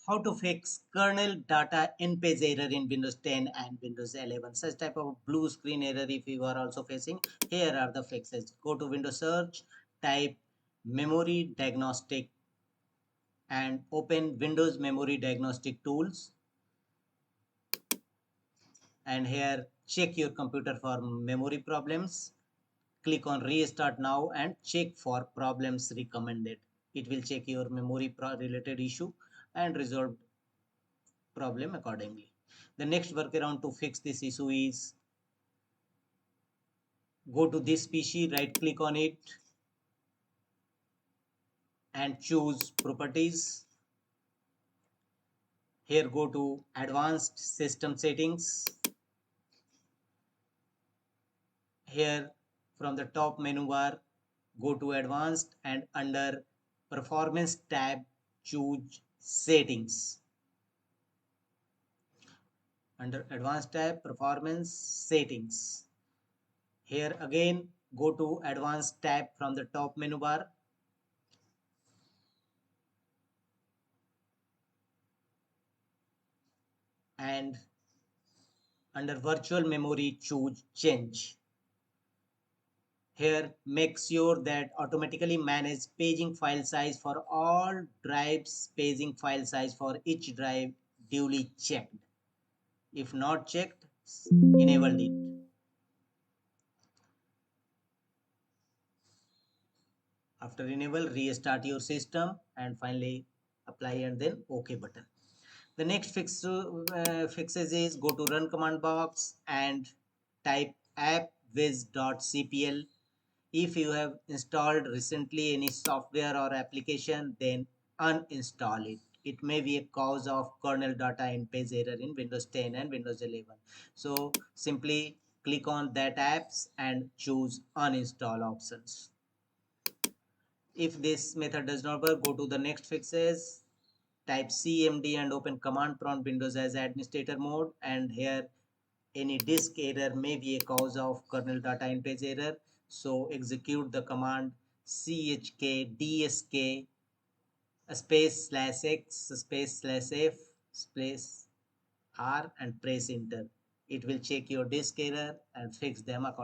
how to fix kernel data INPAGE error in Windows 10 and Windows 11. Such type of blue screen error if you are also facing, here are the fixes. Go to Windows search, type memory diagnostic and open Windows memory diagnostic tools, and here check your computer for memory problems. Click on restart now and check for problems recommended. It will check your memory related issue and resolve problem accordingly. The next workaround to fix this issue is go to this PC, right click on it and choose properties. Here go to advanced system settings. Here from the top menu bar, go to advanced and under performance tab, choose settings. Under advanced tab, performance settings. Here again, go to advanced tab from the top menu bar. And under virtual memory, choose change. Here, make sure that automatically manage paging file size for all drives, paging file size for each drive duly checked. If not checked, enable it. After enable, restart your system and finally apply and then OK button. The next fixes is go to run command box and type appwiz.cpl. If you have installed recently any software or application, then uninstall it. It may be a cause of kernel data INPAGE error in Windows 10 and Windows 11. So simply click on that apps and choose uninstall options. If this method does not work, go to the next fixes, type cmd and open command prompt Windows as administrator mode, and here any disk error may be a cause of kernel data INPAGE error. So execute the command chkdsk space /x space /f space r and press enter. It will check your disk error and fix them accordingly.